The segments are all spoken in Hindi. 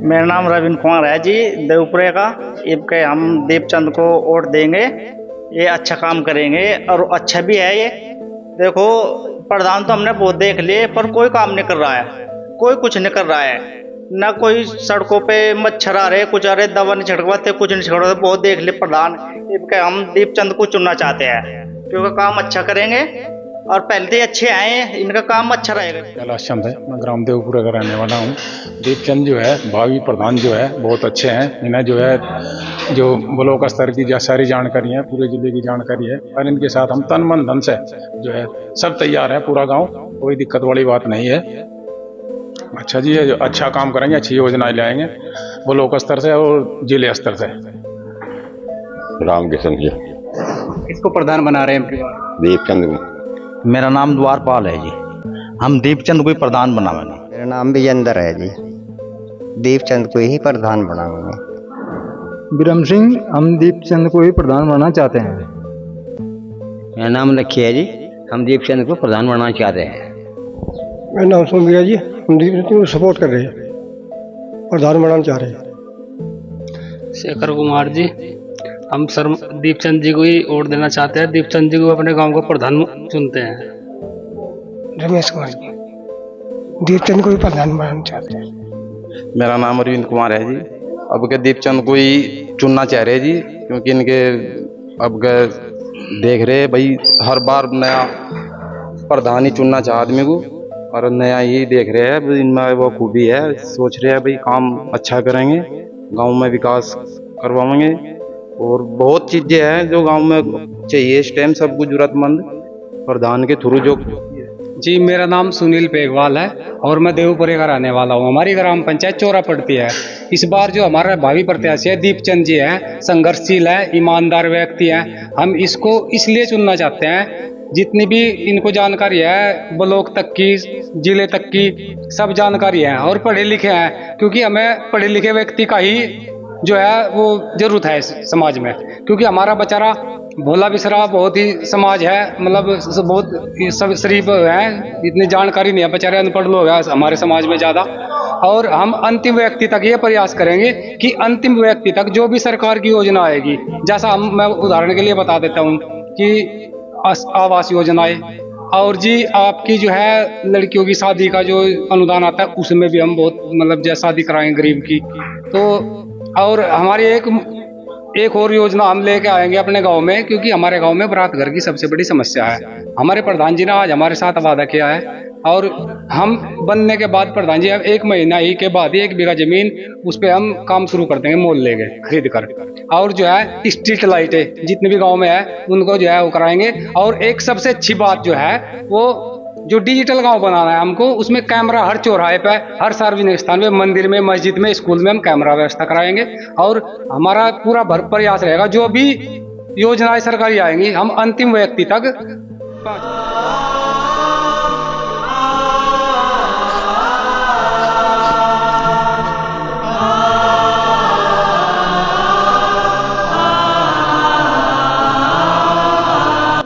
मेरा नाम रविंद्र कुमार है जी, देवपुरे का। इनके हम दीपचंद को वोट देंगे। ये अच्छा काम करेंगे और अच्छा भी है ये। देखो, प्रधान तो हमने बहुत देख लिए पर कोई काम नहीं कर रहा है, कोई कुछ नहीं कर रहा है। ना कोई सड़कों पे मच्छर आ रहे, कुछ आ रहे, दवा नहीं छिड़कवाते, कुछ नहीं छिड़कवाते। बहुत देख लिए प्रधान। इनके हम दीपचंद को चुनना चाहते हैं क्योंकि काम अच्छा करेंगे और पहले से अच्छे आए हैं, इनका काम अच्छा रहेगा। कैलाश चंद है, मैं ग्राम देवपुरा का रहने वाला हूँ। दीपचंद जो है भावी प्रधान जो है बहुत अच्छे हैं। इन्हें जो है जो ब्लॉक स्तर की सारी जानकारी है, पूरे जिले की जानकारी है और इनके साथ हम तन मन धन से जो है सब तैयार है। पूरा गांव, कोई दिक्कत वाली बात नहीं है। अच्छा जी है, जो अच्छा काम करेंगे, अच्छी योजनाएं लाएंगे ब्लॉक स्तर से और जिले स्तर से। राम किशन जी। किसको प्रधान बना रहे हैं? दीपचंद को। मेरा नाम द्वारपाल है जी। हम दीपचंद को ही प्रधान बनावेंगे। मेरा नाम विजेंद्र है जी। दीपचंद को ही प्रधान बनाएंगे। विक्रम सिंह, हम दीपचंद को ही प्रधान बनाना चाहते हैं। मेरा नाम लक्ष्य है जी। हम दीपचंद को प्रधान बनाना चाहते हैं। मेरा नाम सोमिया जी। हम दीपचंद को सपोर्ट कर रहे हैं, प्रधान बनाना चाह रहे हैं। शेखर कुमार जी। हम सर दीपचंद जी को ही वोट देना चाहते हैं। दीपचंद जी को अपने गांव का प्रधान चुनते हैं। रमेश कुमार जी। दीपचंद को भी प्रधान बनाना चाहते हैं। मेरा नाम अरविंद कुमार है जी। अब के दीपचंद को ही चुनना चाह रहे हैं जी, क्योंकि इनके अब के देख रहे भाई हर बार नया प्रधान ही चुनना चाह आदमी को और नया ही देख रहे हैं। इनमें वो खूबी है, सोच रहे हैं भाई काम अच्छा करेंगे, गांव में विकास करवाएंगे और बहुत चीजें हैं जो गांव में चाहिए इस टाइम सबको जरूरतमंद प्रधान के थ्रू जो। जी, मेरा नाम सुनील पेगवाल है और मैं देवपुरे का रहने वाला हूँ। हमारी ग्राम पंचायत चोरा पड़ती है। इस बार जो हमारा भावी प्रत्याशी है दीपचंद जी हैं, संघर्षशील है, ईमानदार व्यक्ति हैं। हम इसको इसलिए चुनना चाहते हैं, जितनी भी इनको जानकारी है ब्लॉक तक की, जिले तक की सब जानकारी है और पढ़े लिखे हैं, क्योंकि हमें पढ़े लिखे व्यक्ति का ही जो है वो जरूरत है समाज में। क्योंकि हमारा बेचारा भोला बिसरा बहुत ही समाज है, मतलब बहुत सब शरीफ है, इतनी जानकारी नहीं है, बेचारे अनपढ़ लोग हैं हमारे समाज में ज़्यादा। और हम अंतिम व्यक्ति तक ये प्रयास करेंगे कि अंतिम व्यक्ति तक जो भी सरकार की योजना आएगी, जैसा मैं उदाहरण के लिए बता देता हूँ कि आवास योजनाएं और जी आपकी जो है लड़कियों की शादी का जो अनुदान आता है उसमें भी हम बहुत मतलब जैसे शादी कराएंगे गरीब की। तो और हमारी एक और योजना हम लेके आएंगे अपने गांव में, क्योंकि हमारे गांव में बारात घर की सबसे बड़ी समस्या है। हमारे प्रधान जी ने आज हमारे साथ वादा किया है और हम बनने के बाद प्रधान जी 1 महीना ही के बाद 1 बीघा जमीन उस पर हम काम शुरू कर देंगे, मोल लेंगे खरीद कर। और जो है स्ट्रीट लाइटें जितने भी गांव में है उनको जो है वो कराएंगे। और एक सबसे अच्छी बात जो है वो जो डिजिटल गांव बनाना है हमको, उसमें कैमरा हर चौराहे पे, हर सार्वजनिक स्थान में, मंदिर में, मस्जिद में, स्कूल में हम कैमरा व्यवस्था कराएंगे। और हमारा पूरा भर प्रयास रहेगा जो भी योजनाएं सरकारी आएंगी हम अंतिम व्यक्ति तक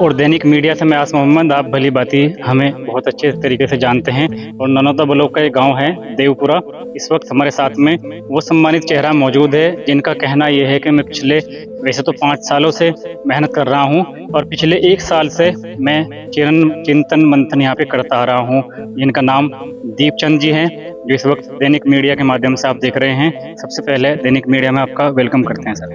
और दैनिक मीडिया से मैं आस मोहम्मद, आप भली बाती हमें बहुत अच्छे तरीके से जानते हैं। और ननौता ब्लॉक का एक गांव है देवपुरा। इस वक्त हमारे साथ में वो सम्मानित चेहरा मौजूद है जिनका कहना यह है कि मैं पिछले वैसे तो 5 सालों से मेहनत कर रहा हूं और पिछले 1 साल से मैं चिंतन मंथन यहाँ पे करता आ रहा हूँ। इनका नाम दीपचंद जी हैं, जो इस वक्त दैनिक मीडिया के माध्यम से आप देख रहे हैं। सबसे पहले दैनिक मीडिया में आपका वेलकम करते हैं सर।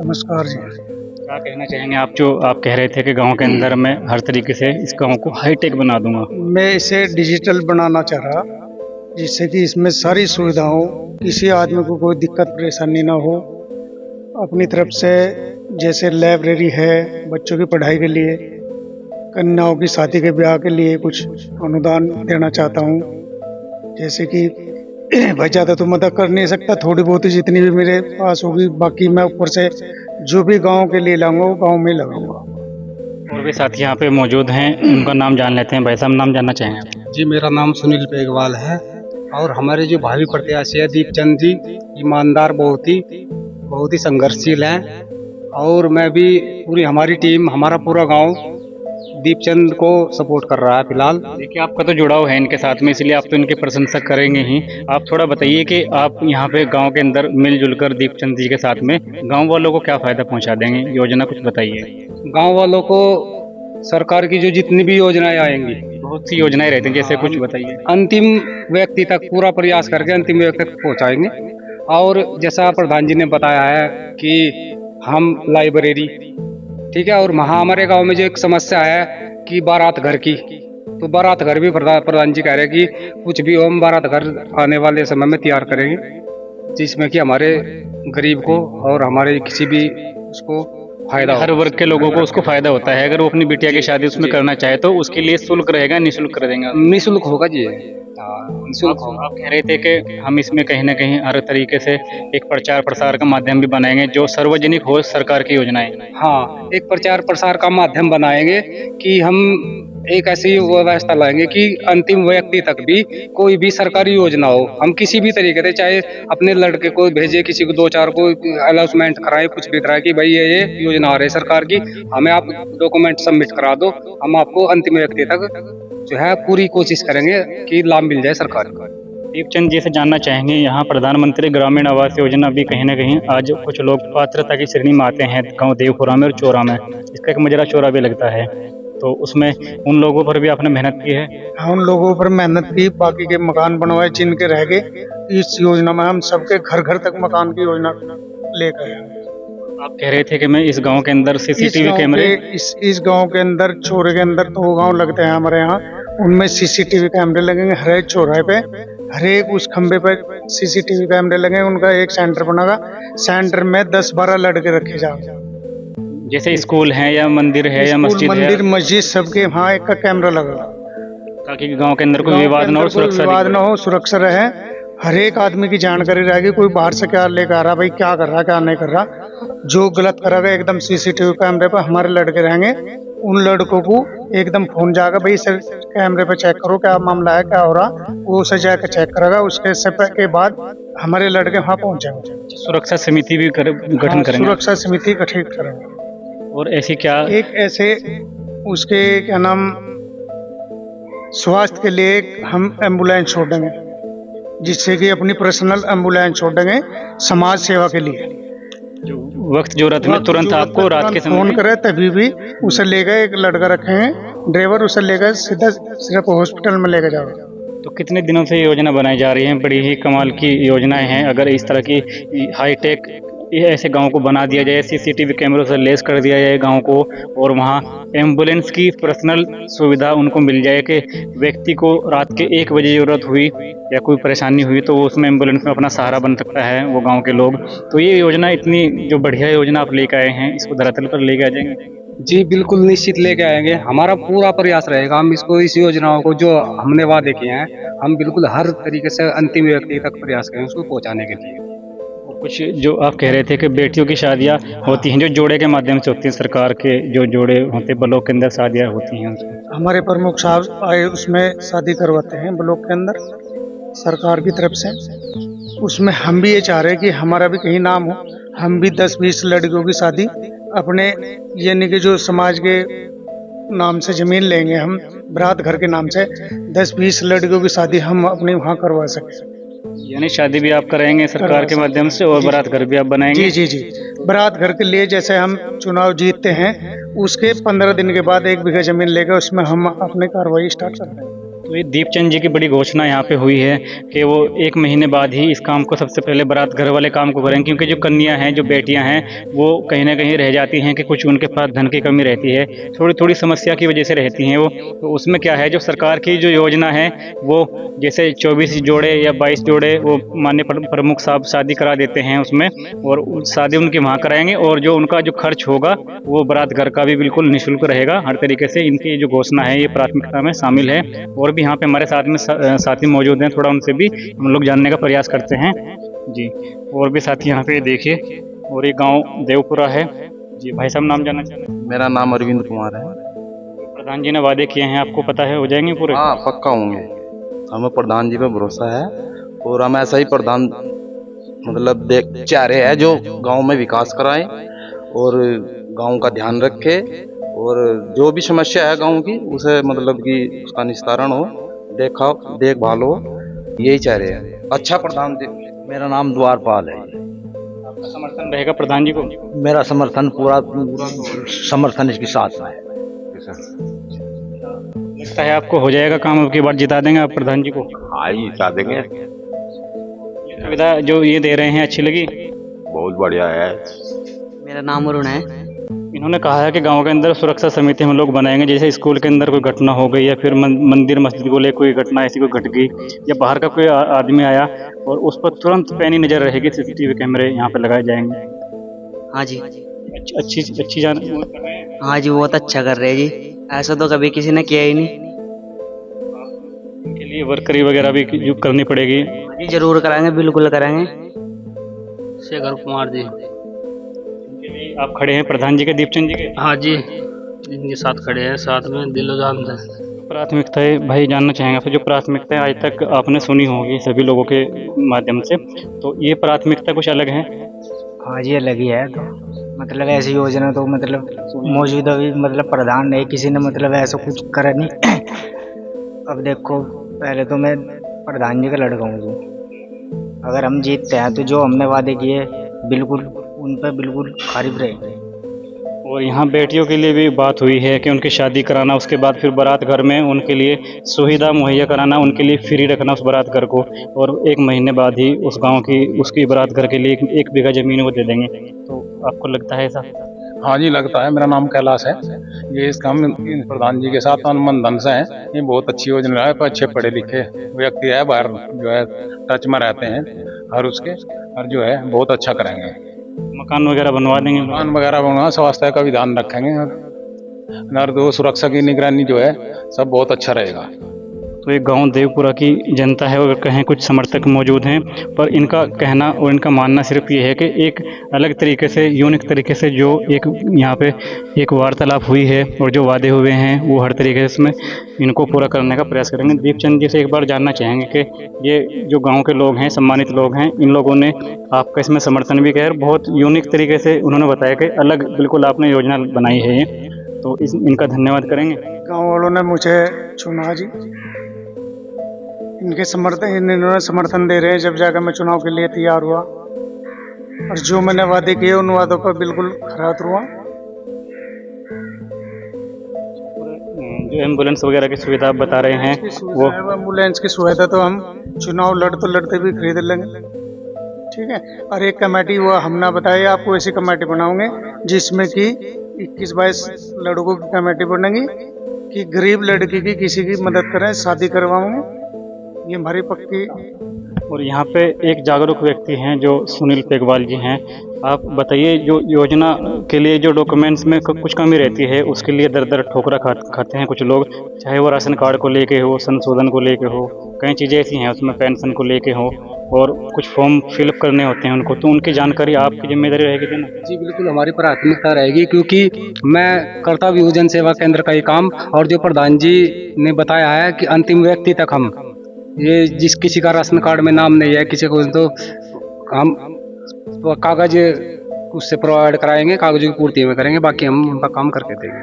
नमस्कार जी। क्या कहना चाहेंगे आप, जो आप कह रहे थे कि गांव के अंदर मैं हर तरीके से इस गांव को हाईटेक बना दूंगा? मैं इसे डिजिटल बनाना चाह रहा, जिससे कि इसमें सारी सुविधा हो, किसी आदमी को कोई दिक्कत परेशानी ना हो। अपनी तरफ से जैसे लाइब्रेरी है बच्चों की पढ़ाई के लिए, कन्याओं की शादी के ब्याह के लिए कुछ अनुदान देना चाहता हूँ। जैसे कि भाई ज़्यादा तो मदद कर नहीं सकता, थोड़ी बहुत ही जितनी भी मेरे पास होगी, बाकी मैं ऊपर से जो भी गांव के लिए लाऊंगा वो गांव में लगाऊंगा। और भी साथी यहाँ पे मौजूद हैं, उनका नाम जान लेते हैं। भाई साहब, नाम जानना चाहेंगे? जी, मेरा नाम सुनील पेगवाल है और हमारे जो भावी प्रत्याशी है दीपचंद जी, ईमानदार, बहुत ही संघर्षशील है। और मैं भी पूरी हमारी टीम, हमारा पूरा गांव दीपचंद को सपोर्ट कर रहा है फिलहाल। देखिए, आपका तो जुड़ाव है इनके साथ में, इसलिए आप तो इनकी प्रशंसा करेंगे ही। आप थोड़ा बताइए कि आप यहाँ पे गांव के अंदर मिलजुल कर दीपचंद जी के साथ में गांव वालों को क्या फायदा पहुंचा देंगे, योजना कुछ बताइए। गांव वालों को सरकार की जो जितनी भी योजनाएं आएंगी, बहुत सी योजनाएं रहती हैं, जैसे कुछ बताइए। अंतिम व्यक्ति तक पूरा प्रयास करके अंतिम व्यक्ति तक पहुंचाएंगे। और जैसा प्रधान जी ने बताया है कि हम लाइब्रेरी, ठीक है, और वहाँ हमारे गांव में जो एक समस्या है कि बारात घर की, तो बारात घर भी प्रधान जी कह रहे हैं कि कुछ भी हो हम बारात घर आने वाले समय में तैयार करेंगे, जिसमें कि हमारे गरीब को और हमारे किसी भी उसको फायदा, हर वर्ग के लोगों को उसको फायदा होता है। अगर वो अपनी बिटिया की शादी उसमें करना चाहे तो उसके लिए शुल्क रहेगा, निःशुल्क कर देंगे? निःशुल्क होगा जी, निःशुल्क होगा। आप कह रहे थे कि हम इसमें कहीं ना कहीं हर तरीके से एक प्रचार प्रसार का माध्यम भी बनाएंगे जो सार्वजनिक हो सरकार की योजनाएं। हाँ, एक प्रचार प्रसार का माध्यम बनाएंगे कि हम एक ऐसी व्यवस्था लाएंगे कि अंतिम व्यक्ति तक भी कोई भी सरकारी योजना हो, हम किसी भी तरीके से, चाहे अपने लड़के को भेजे, किसी को 2-4 को अनाउंसमेंट कराए, कुछ भी कराए कि भाई ये योजना आ रही है सरकार की, हमें आप डॉक्यूमेंट सबमिट करा दो, हम आपको अंतिम व्यक्ति तक जो है पूरी कोशिश करेंगे कि लाभ मिल जाए सरकार का। दीपचंद जी से जानना चाहेंगे, यहाँ प्रधानमंत्री ग्रामीण आवास योजना भी कहीं ना कहीं आज कुछ लोग पात्रता की श्रेणी में आते हैं गाँव देवपुरा में और चोरा में, इसका एक मजरा चोरा भी लगता है, तो उसमें उन लोगों पर भी आपने मेहनत की है? हाँ, उन लोगों पर मेहनत की, बाकी के मकान बनवाए जिनके रह गए। इस योजना में हम सबके घर घर तक मकान की योजना लेकर आए। आप कह रहे थे कि मैं इस गांव के अंदर सीसीटीवी कैमरे, इस गांव के अंदर, चौराहे के अंदर 2 गांव लगते हैं हमारे यहाँ, उनमें सीसीटीवी कैमरे लगेंगे। हर एक चौराहे पे, हर एक उस खंबे पे सीसीटीवी कैमरे लगेंगे। उनका एक सेंटर बनेगा, सेंटर में 10-12 लड़के रखे जाएंगे। जैसे स्कूल है या मंदिर है या मस्जिद है, मंदिर मस्जिद सबके वहाँ एक का कैमरा लगा, ताकि गांव के अंदर कोई विवाद न हो, सुरक्षा रहे। हर एक आदमी की जानकारी रहेगी, कोई बाहर से क्या लेकर आ रहा, भाई क्या कर रहा, क्या नहीं कर रहा, जो गलत करेगा एकदम सीसीटीवी कैमरे पर हमारे लड़के रहेंगे। उन लड़कों को एकदम फोन जाएगा, भाई सर कैमरे पे चेक करो क्या मामला है, क्या हो रहा, वो उसे जाकर चेक करेगा। उसके के बाद हमारे लड़के वहाँ पहुँचेंगे। सुरक्षा समिति भी गठन करेंगे? सुरक्षा समिति गठित करेंगे। और ऐसी क्या, एक ऐसे उसके क्या नाम, स्वास्थ्य के लिए हम एम्बुलेंस छोड़ेंगे, जिससे कि अपनी पर्सनल एम्बुलेंस छोड़ेंगे समाज सेवा के लिए। वक्त जरूरत में तुरंत आपको रात के समय फोन करे तभी भी उसे लेकर, एक लड़का रखेंगे ड्राइवर, उसे लेकर सीधा सिर्फ हॉस्पिटल में लेकर जाओ। तो कितने दिनों से ये योजना बनाई जा रही है? बड़ी ही कमाल की योजनाएं हैं। अगर इस तरह की हाईटेक ऐसे गांव को बना दिया जाए, सीसीटीवी कैमरों से लेस कर दिया जाए गांव को, और वहां एम्बुलेंस की पर्सनल सुविधा उनको मिल जाए कि व्यक्ति को रात के 1 बजे जरूरत हुई या कोई परेशानी हुई तो वो उसमें एम्बुलेंस में अपना सहारा बन सकता है वो गांव के लोग। तो ये योजना, इतनी जो बढ़िया योजना आप लेकर आए हैं, इसको धरातल पर लेके आ जाएंगे? जी बिल्कुल, निश्चित लेके आएंगे। हमारा पूरा प्रयास रहेगा, हम इसको, इस योजनाओं को जो हमने वादे किए हैं, हम बिल्कुल हर तरीके से अंतिम व्यक्ति तक प्रयास करें उसको पहुँचाने के लिए। कुछ जो आप कह रहे थे कि बेटियों की शादियां होती हैं जो जोड़े के माध्यम से होती हैं, सरकार के जो जोड़े होते हैं ब्लॉक के अंदर शादियां होती हैं, हमारे प्रमुख साहब आए उसमें शादी करवाते हैं ब्लॉक के अंदर सरकार की तरफ से। उसमें हम भी ये चाह रहे हैं कि हमारा भी कहीं नाम हो, हम भी 10-20 लड़कियों की शादी अपने, यानी कि जो समाज के नाम से जमीन लेंगे हम, बारात घर के नाम से 10-20 लड़कियों की शादी हम अपने वहाँ करवा सकें। यानी शादी भी आप कराएंगे सरकार के माध्यम से और बारात घर भी आप बनाएंगे? जी। बारात घर के लिए जैसे हम चुनाव जीतते हैं, उसके 15 दिन के बाद 1 बीघा जमीन लेकर उसमें हम अपनी कार्रवाई स्टार्ट करते हैं। तो ये दीपचंद जी की बड़ी घोषणा यहाँ पे हुई है कि वो 1 महीने बाद ही इस काम को, सबसे पहले बारात घर वाले काम को करेंगे, क्योंकि जो कन्या हैं, जो बेटियां हैं, वो कहीं ना कहीं रह जाती हैं कि कुछ उनके पास धन की कमी रहती है, थोड़ी थोड़ी समस्या की वजह से रहती हैं वो। तो उसमें क्या है, जो सरकार की जो योजना है वो जैसे 24 जोड़े या 22 जोड़े वो माननीय प्रमुख साहब शादी करा देते हैं उसमें, और शादी उनकी वहाँ कराएंगे, और जो उनका जो खर्च होगा वो बारात घर का भी बिल्कुल निःशुल्क रहेगा। हर तरीके से इनकी जो घोषणा है ये प्राथमिकता में शामिल है। और भी यहाँ पे हमारे साथ में साथी मौजूद हैं, थोड़ा उनसे भी हम लोग जानने का प्रयास करते हैं जी। और भी साथी यहाँ पे देखिए, और ये गांव देवपुरा है जी। भाई साहब नाम जानना चाहते हैं? मेरा नाम अरविंद कुमार है। प्रधान जी ने वादे किए हैं, आपको पता है हो जाएंगे पूरे? हाँ, पक्का होंगे। हमें प्रधान जी पे भरोसा है, और हम ऐसा ही प्रधान मतलब चाह रहे हैं जो गांव में विकास कराए और गांव का ध्यान रखे और जो भी समस्या है गांव की उसे मतलब कि उसका निस्तारण हो, देखभाल हो, यही चाह रहे हैं। अच्छा प्रधान जी। मेरा नाम द्वारपाल है। आपका समर्थन रहेगा प्रधान जी को? मेरा समर्थन पूरा समर्थन इसके साथ में है। लगता है आपको हो जाएगा काम, अब की बार जिता देंगे आप प्रधान जी को? हाँ जी, जिता देंगे। सुविधा जो ये दे रहे हैं अच्छी लगी? बहुत बढ़िया है। मेरा नाम अरुण है। इन्होंने कहा है कि गांव के अंदर सुरक्षा समिति हम लोग बनाएंगे, जैसे स्कूल के अंदर कोई घटना हो गई या फिर मंदिर मस्जिद को लेकर कोई घटना ऐसी कोई घट गई या बाहर का कोई आदमी आया और उस पर तुरंत पैनी नजर रहेगी, सीसीटीवी कैमरे यहाँ पे लगाए जाएंगे। हाँ जी। अच्छी जान। हाँ जी, बहुत अच्छा कर रहे हैं जी, ऐसा तो कभी किसी ने किया ही नहीं। इनके लिए वर्करी वगैरह भी जो करनी पड़ेगी? जी जरूर कराएंगे, बिल्कुल कराएंगे। शेखर कुमार जी। आप खड़े हैं प्रधान जी के, दीपचंद जी के? हाँ जी, इनके साथ खड़े हैं, साथ में दिलो जान से। प्राथमिकताएं भाई जानना चाहेंगे आपसे, जो प्राथमिकताएं आज तक आपने सुनी होगी सभी लोगों के माध्यम से, तो ये प्राथमिकता कुछ अलग है? हाँ जी, अलग ही है। तो मतलब ऐसी योजना तो मतलब मौजूदा भी मतलब प्रधान नहीं किसी ने मतलब ऐसा कुछ करा नहीं। अब देखो, पहले तो मैं प्रधान जी का लड़का हूँ, अगर हम जीतते हैं तो जो हमने वादे किए बिल्कुल उन पर बिल्कुल खारिज रहेंगे। और यहाँ बेटियों के लिए भी बात हुई है कि उनकी शादी कराना, उसके बाद फिर बारात घर में उनके लिए सुविधा मुहैया कराना, उनके लिए फ्री रखना उस बारात घर को, और 1 महीने बाद ही उस गांव की उसकी बारात घर के लिए 1 बीघा जमीन वो दे देंगे। तो आपको लगता है ऐसा? हाँ जी, लगता है। मेरा नाम कैलाश है। ये इस काम प्रधान जी के साथ मन धन से है। ये बहुत अच्छी योजना है। पर अच्छे पढ़े लिखे व्यक्ति है, बाहर जो है टच में रहते हैं और उसके और जो है बहुत अच्छा करेंगे। मकान वगैरह बनवा देंगे? मकान वगैरह बनवा, स्वास्थ्य का भी ध्यान रखेंगे और दो सुरक्षा की निगरानी जो है सब बहुत अच्छा रहेगा। तो ये गांव देवपुरा की जनता है, और कहें कुछ समर्थक मौजूद हैं, पर इनका कहना और इनका मानना सिर्फ ये है कि एक अलग तरीके से, यूनिक तरीके से जो एक यहाँ पे एक वार्तालाप हुई है और जो वादे हुए हैं वो हर तरीके से इसमें इनको पूरा करने का प्रयास करेंगे। दीपचंद जी से एक बार जानना चाहेंगे कि ये जो गाँव के लोग हैं, सम्मानित लोग हैं, इन लोगों ने आपका इसमें समर्थन भी किया, बहुत यूनिक तरीके से उन्होंने बताया कि अलग बिल्कुल आपने योजना बनाई है ये, तो इनका धन्यवाद करेंगे। गाँव वालों ने मुझे चुना जी, इन्होंने समर्थन दे रहे हैं जब जाकर मैं चुनाव के लिए तैयार हुआ, और जो मैंने वादे किए उन वादों पर बिल्कुल खरा उतरूंगा। जो एम्बुलेंस वगैरह की सुविधा आप बता रहे हैं, वो एम्बुलेंस की सुविधा तो हम चुनाव लड़ते भी खरीद लेंगे, ठीक है। और एक कमेटी वो हमने बताया, आपको ऐसी कमेटी बनाओगे जिसमें कि 21-22 लड़कों की कमेटी बनेगी कि गरीब लड़की की किसी की मदद करें, शादी करवाऊंगे, ये हमारी पक्की। और यहाँ पे एक जागरूक व्यक्ति हैं जो सुनील पेगवाल जी हैं। आप बताइए, जो योजना के लिए जो डॉक्यूमेंट्स में कुछ कमी रहती है उसके लिए दर ठोकरा खाते हैं कुछ लोग, चाहे वो राशन कार्ड को लेके हो, संशोधन को लेके हो, कई चीज़ें ऐसी हैं उसमें, पेंशन को लेके हो, और कुछ फॉर्म फिलअप करने होते हैं उनको, तो उनकी जानकारी आपकी जिम्मेदारी रहेगी ना? जी बिल्कुल, हमारी प्राथमिकता रहेगी, क्योंकि मैं करता भी हूँ जन सेवा केंद्र का ही काम, और जो प्रधान जी ने बताया है कि अंतिम व्यक्ति तक हम ये जिस किसी का राशन कार्ड में नाम नहीं है किसी को, तो हम कागज उससे प्रोवाइड कराएंगे, कागजों की पूर्ति में करेंगे, बाकी हम उनका काम करके देंगे।